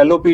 LOP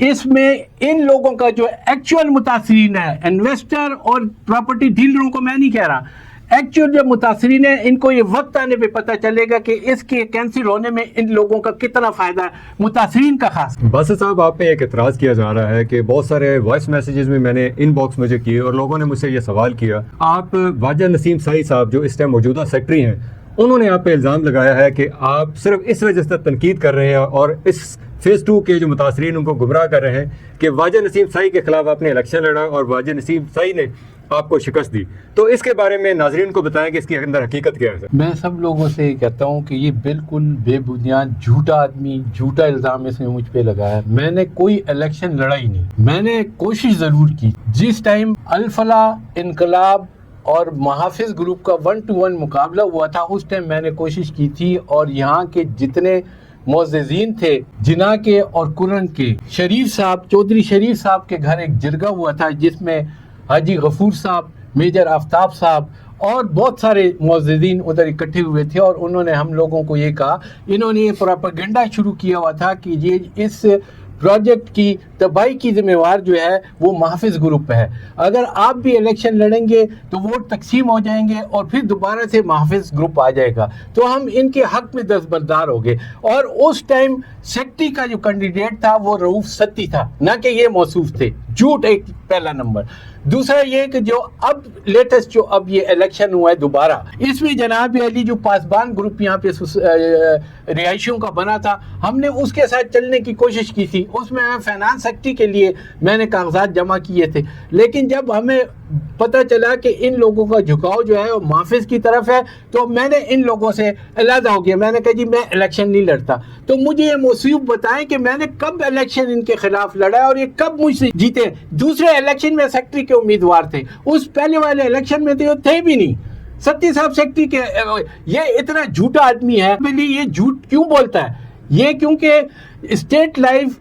اس میں ان لوگوں کا جو ایکچوئل متاثرین ہے، انویسٹر اور پراپرٹی ڈیلروں کو میں نہیں کہہ رہا، ایکچوئل جو متاثرین ہیں ان کو یہ وقت آنے پہ پتہ چلے گا کہ اس کے کینسل ہونے میں ان لوگوں کا کتنا فائدہ ہے، متاثرین کا خاص. باسط صاحب آپ پہ ایک اعتراض کیا جا رہا ہے کہ بہت سارے وائس میسیجز میں نے ان باکس مجھے کیے اور لوگوں نے مجھ سے یہ سوال کیا، آپ واجد نسیم سائی صاحب جو اس ٹائم موجودہ سیکٹری ہیں، انہوں نے آپ پہ الزام لگایا ہے کہ آپ صرف اس وجہ سے تنقید کر رہے ہیں اور اس فیز 2 کے جو متاثرین ان کو گمراہ کر رہے ہیں کہ واجد نسیم سائی کے خلاف آپ نے الیکشن لڑا اور واجد نسیم سائی نے آپ کو شکست دی. تو اس کے بارے میں ناظرین کو بتائیں کہ اس کی اندر حقیقت کیا ہے. میں سب لوگوں سے یہ کہتا ہوں کہ یہ بالکل بے بنیاد جھوٹا آدمی، جھوٹا الزام اس نے مجھ پہ لگایا. میں نے کوئی الیکشن لڑا ہی نہیں. میں نے کوشش ضرور کی. جس ٹائم الفلاح، انقلاب اور محافظ گروپ کا 1-to-1 مقابلہ ہوا تھا، اس ٹائم میں نے کوشش کی تھی اور یہاں کے جتنے معززین تھے، جناح کے اور کرن کے، شریف صاحب، چودھری شریف صاحب کے گھر ایک جرگہ ہوا تھا جس میں حاجی غفور صاحب، میجر آفتاب صاحب اور بہت سارے معززین ادھر اکٹھے ہوئے تھے، اور انہوں نے ہم لوگوں کو یہ کہا، انہوں نے یہ پروپیگنڈا شروع کیا ہوا تھا کہ یہ اس پروجیکٹ کی تباہی کی ذمہ وار جو ہے وہ محافظ گروپ ہے. اگر آپ بھی الیکشن لڑیں گے تو ووٹ تقسیم ہو جائیں گے اور پھر دوبارہ سے محافظ گروپ آ جائے گا، تو ہم ان کے حق میں دستبردار ہو گئے. اور اس ٹائم سیکٹری کا جو کینڈیڈیٹ تھا وہ رؤوف ستی تھا، نہ کہ یہ موصوف تھے. جھوٹ ایک پہلا نمبر. دوسرا یہ کہ جو اب لیٹسٹ جو اب یہ الیکشن ہوا ہے دوبارہ، اس میں جناب علی جو پاسبان گروپ یہاں پہ رہائشیوں کا بنا تھا، ہم نے اس کے ساتھ چلنے کی کوشش کی تھی. اس میں فائنانس سیکٹری کے لیے میں نے کاغذات جمع کیے تھے، لیکن جب ہمیں پتہ چلا کہ ان لوگوں کا جھکاؤ جو ہے وہ محافظ کی طرف ہے، تو میں نے ان لوگوں سے علیحدہ ہو گیا. میں نے کہا جی میں الیکشن نہیں لڑتا. تو مجھے یہ موصوف بتائیں کہ میں نے کب الیکشن ان کے خلاف لڑا ہے اور یہ کب مجھ سے جیتے. دوسرے الیکشن میں سیکٹری کے امیدوار تھے، اس پہلے والے الیکشن میں تھے بھی نہیں. ستی صاحب سیکٹری کے، یہ اتنا جھوٹا آدمی ہے. یہ جھوٹ کیوں بولتا ہے؟ یہ کیونکہ اسٹیٹ لائف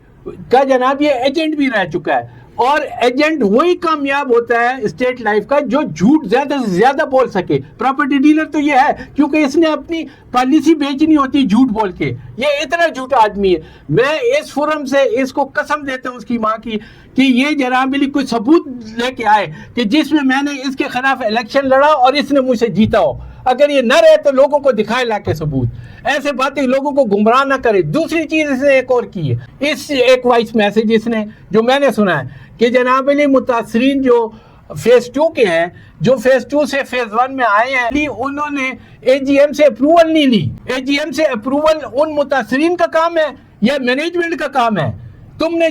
کا جناب یہ ایجنٹ بھی رہ چکا ہے، اور ایجنٹ وہی کامیاب ہوتا ہے اسٹیٹ لائف کا جو جھوٹ زیادہ سے زیادہ بول سکے. پراپرٹی ڈیلر تو یہ ہے کیونکہ اس نے اپنی پالیسی بیچنی ہوتی جھوٹ بول کے. یہ اتنا جھوٹا آدمی ہے. میں اس فورم سے اس کو قسم دیتا ہوں اس کی ماں کی کہ یہ جناب علی کوئی ثبوت لے کے آئے کہ جس میں نے اس کے خلاف الیکشن لڑا اور اس نے مجھ سے جیتا ہو. اگر یہ نہ رہے تو لوگوں کو دکھائے لا کے ثبوت. ایسے باتیں لوگوں کو گمراہ نہ کرے. دوسری چیز اس نے ایک اور کی ہے، اس ایک وائس میسج اس نے جو میں نے سنا ہے کہ جناب علی متاثرین جو فیز 2 کے ہیں، جو فیز 2 سے فیز 1 میں آئے ہیں، انہوں نے اے جی ایم سے اپروول نہیں لی. اے جی ایم سے اپروول ان متاثرین کا کام ہے یا مینجمنٹ کا کام ہے؟ تم نے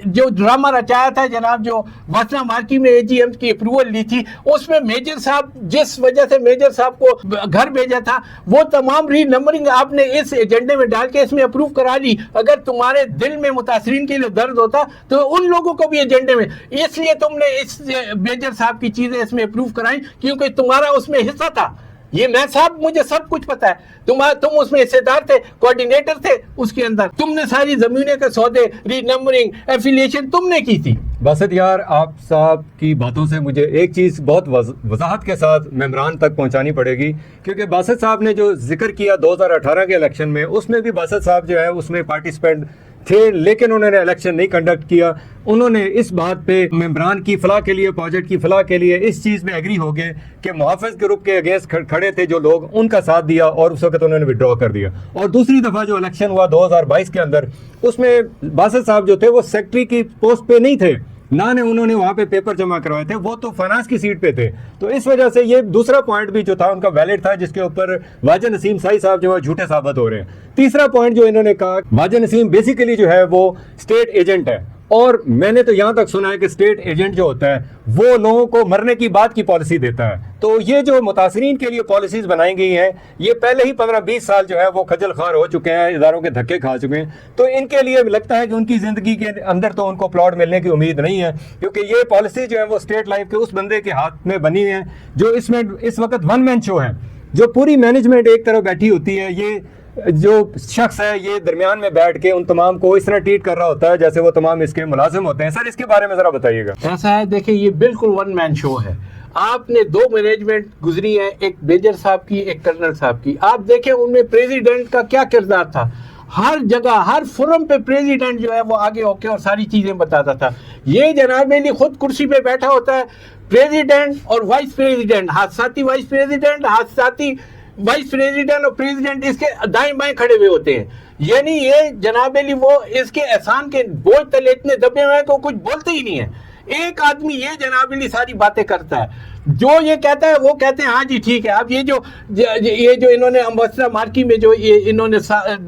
جو ڈرامہ رچایا تھا جناب، جو واسنا مارکی میں اے جی ایم کی اپروول لی تھی، اس میں میجر صاحب جس وجہ سے میجر صاحب کو گھر بھیجا تھا، وہ تمام ری نمبرنگ آپ نے اس ایجنڈے میں ڈال کے اس میں اپروو کرا لی. اگر تمہارے دل میں متاثرین کے لیے درد ہوتا تو ان لوگوں کو بھی ایجنڈے میں، اس لیے تم نے اس میجر صاحب کی چیزیں اس میں اپروو کرائیں کیونکہ تمہارا اس میں حصہ تھا. یہ میں صاحب مجھے سب کچھ پتا ہے. تم اس میں حصے دار تھے، کوارڈینیٹر تھے اس کے اندر. تم نے ساری زمینیں کے سودے، ری نمبرنگ، ایفیلیشن تم نے کی تھی. باسط یار، آپ صاحب کی باتوں سے مجھے ایک چیز بہت وضاحت کے ساتھ ممبران تک پہنچانی پڑے گی، کیونکہ باسط صاحب نے جو ذکر کیا 2018 کے الیکشن میں، اس میں بھی باسط صاحب جو ہے اس میں پارٹیسپینٹ تھے، لیکن انہوں نے الیکشن نہیں کنڈکٹ کیا. انہوں نے اس بات پہ ممبران کی فلاح کے لیے، پروجیکٹ کی فلاح کے لیے اس چیز میں ایگری ہو گئے کہ محافظ گروپ کے اگینسٹ کھڑے تھے جو لوگ، ان کا ساتھ دیا اور اس وقت انہوں نے وڈرا کر دیا. اور دوسری دفعہ جو الیکشن ہوا 2022 کے اندر، اس میں باسط صاحب جو تھے وہ سیکٹری کی پوسٹ پہ نہیں تھے، نہ انہوں نے وہاں پہ پیپر جمع کروائے تھے، وہ تو فائنانس کی سیٹ پہ تھے. تو اس وجہ سے یہ دوسرا پوائنٹ بھی جو تھا ان کا ویلڈ تھا، جس کے اوپر واجد نسیم سائی صاحب جو ہے جھوٹے ثابت ہو رہے ہیں. تیسرا پوائنٹ جو انہوں نے کہا، واجد نسیم بیسیکلی جو ہے وہ اسٹیٹ ایجنٹ ہے، اور میں نے تو یہاں تک سنا ہے کہ اسٹیٹ ایجنٹ جو ہوتا ہے وہ لوگوں کو مرنے کی بعد کی پالیسی دیتا ہے. تو یہ جو متاثرین کے لیے پالیسیز بنائی گئی ہیں، یہ پہلے ہی 15-20 سال جو ہے وہ خجل خوار ہو چکے ہیں، اداروں کے دھکے کھا چکے ہیں. تو ان کے لیے لگتا ہے کہ ان کی زندگی کے اندر تو ان کو پلاٹ ملنے کی امید نہیں ہے، کیونکہ یہ پالیسی جو ہے وہ اسٹیٹ لائف کے اس بندے کے ہاتھ میں بنی ہے جو اس میں اس وقت ون مین شو ہے، جو پوری مینجمنٹ ایک طرف بیٹھی ہوتی ہے. یہ جو شخص ہے یہ درمیان میں بیٹھ کے ان تمام کو اس طرح ٹریٹ کر رہا ہوتا ہے جیسے وہ تمام اس کے ملازم ہوتے ہیں. سر اس کے بارے میں ذرا بتائیے گا. ایسا ہے، دیکھیں یہ بالکل ون مین شو ہے. آپ نے 2 مینجمنٹ گزری ہے، ایک میجر صاحب کی، ایک کرنل صاحب کی. آپ دیکھیں ان میں پریزیڈنٹ کا کیا کردار تھا. ہر جگہ ہر فورم پہ پریزیڈنٹ جو ہے وہ آگے ہو کے اور ساری چیزیں بتاتا تھا. یہ جناب علی خود کرسی پہ بیٹھا ہوتا ہے, پریزیڈنٹ اور وائس پریزیڈنٹ, ہاتھ ساتھی وائس پریزیڈنٹ, ہاتھ ساتھی وائس پریزیڈنٹ اور پریزیڈنٹ اس کے دائیں بائیں کھڑے ہوئے ہوتے ہیں. یعنی یہ جناب علی وہ اس کے احسان کے بوجھ تلے اتنے دبے ہوئے ہیں کہ وہ کچھ بولتے ہی نہیں ہے. ایک آدمی یہ جناب علی ساری باتیں کرتا ہے, جو یہ کہتا ہے وہ کہتے ہیں ہاں جی ٹھیک ہے. اب یہ جو انہوں نے امباسڈر مارکی میں جو یہ انہوں نے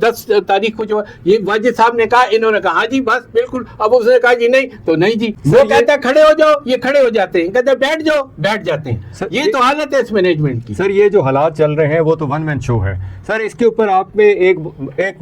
10 تاریخ کو جو یہ واجد صاحب نے کہا, انہوں نے کہا ہاں جی بس بالکل. اب اس نے کہا جی نہیں تو نہیں جی. وہ کہتا ہے کھڑے ہو جاؤ, یہ کھڑے ہو جاتے ہیں, کہتے ہیں بیٹھ جاؤ, بیٹھ جاتے ہیں. یہ تو حالت ہے اس مینجمنٹ کی. سر یہ جو حالات چل رہے ہیں وہ تو ون مین شو ہے سر. اس کے اوپر آپ میں ایک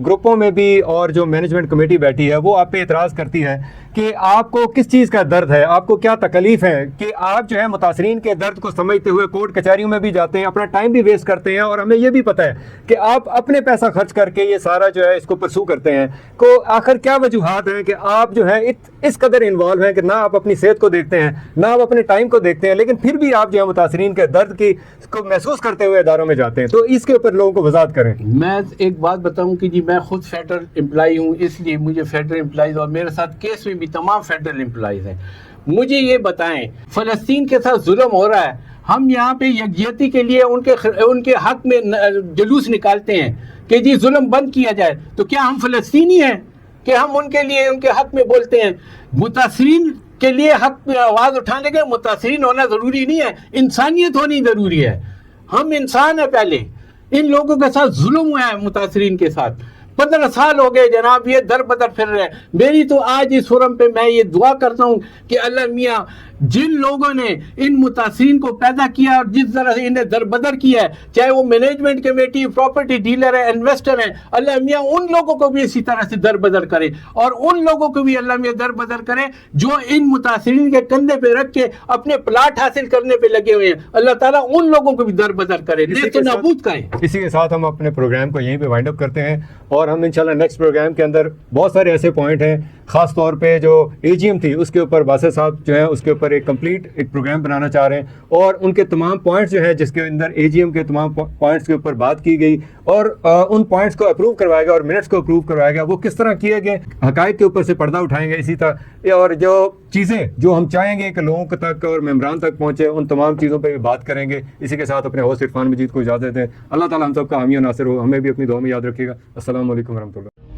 گروپوں میں بھی اور جو مینجمنٹ کمیٹی بیٹھی ہے وہ آپ پہ اعتراض کرتی ہے کہ آپ کو کس چیز کا درد ہے, آپ کو کیا تکلیف ہے کہ آپ جو ہے متاثرین کے درد کو سمجھتے ہوئے کورٹ کچہریوں میں بھی جاتے ہیں, اپنا ٹائم بھی ویسٹ کرتے ہیں, اور ہمیں یہ بھی پتہ ہے کہ آپ اپنے پیسہ خرچ کر کے یہ سارا جو ہے اس کو پرسو کرتے ہیں. کو آخر کیا وجوہات ہیں کہ آپ جو ہے اس قدر انوالو ہیں کہ نہ آپ اپنی صحت کو دیکھتے ہیں نہ آپ اپنے ٹائم کو دیکھتے ہیں, لیکن پھر بھی آپ جو ہے متاثرین کے درد کو محسوس کرتے ہوئے اداروں میں جاتے ہیں. تو اس کے اوپر لوگوں کو وضاحت کریں. میں ایک بات بتاؤں کہ جی میں خود فیڈرل امپلائی ہوں, اس لیے مجھے فیڈرل امپلائیز اور میرے ساتھ کیس میں بھی تمام فیڈرل امپلائیز ہیں. مجھے یہ بتائیں فلسطین کے ساتھ ظلم ہو رہا ہے, ہم یہاں پہ یکجہتی کے لیے ان کے حق میں جلوس نکالتے ہیں کہ جی ظلم بند کیا جائے, تو کیا ہم فلسطینی ہیں کہ ہم ان کے لیے ان کے حق میں بولتے ہیں؟ متاثرین کے لیے حق میں آواز اٹھانے کے متاثرین ہونا ضروری نہیں ہے, انسانیت ہونی ضروری ہے. ہم انسان ہیں. پہلے ان لوگوں کے ساتھ ظلم ہوا ہے, متاثرین کے ساتھ 15 سال ہو گئے جناب, یہ در بدر پھر رہے. میری تو آج اس فورم پہ میں یہ دعا کرتا ہوں کہ اللہ میاں جن لوگوں نے ان متاثرین کو پیدا کیا اور جس طرح سے انہیں در بدر کیا ہے, چاہے وہ مینجمنٹ کمیٹی, پراپرٹی ڈیلر ہے, انویسٹر ہیں, اللہ میاں ان لوگوں کو بھی اسی طرح سے در بدر کرے, اور ان لوگوں کو بھی اللہ میاں در بدر کرے جو ان متاثرین کے کندھے پہ رکھ کے اپنے پلاٹ حاصل کرنے پہ لگے ہوئے ہیں. اللہ تعالیٰ ان لوگوں کو بھی در بدر کرے, نیست و نابود کرے. اسی کے ساتھ ہم اپنے پروگرام کو یہیں پہ وائنڈ اپ کرتے ہیں, اور ہم انشاءاللہ نیکسٹ پروگرام کے اندر بہت سارے ایسے پوائنٹ ہیں, خاص طور پہ جو اے جی ایم تھی اس کے اوپر باسط صاحب جو ہے اس کے اوپر ایک کمپلیٹ ایک پروگرام بنانا چاہ رہے ہیں, اور ان کے تمام پوائنٹس جو ہیں جس کے اندر اے جی ایم کے تمام پوائنٹس کے اوپر بات کی گئی, اور ان پوائنٹس کو اپروو کروائے گا اور منٹس کو اپروو کروائے گا, وہ کس طرح کیے گئے, حقائق کے اوپر سے پردہ اٹھائیں گے. اسی طرح اور جو چیزیں جو ہم چاہیں گے کہ لوگوں تک اور ممبران تک پہنچے, ان تمام چیزوں پہ بھی بات کریں گے. اسی کے ساتھ اپنے ہوسٹ عرفان مجید کو اجازت دیں. اللہ تعالیٰ ہم سب کا حامی و ناصر ہو, ہمیں بھی اپنی دعا میں یاد رکھیے گا. السلام علیکم ورحمۃ اللہ.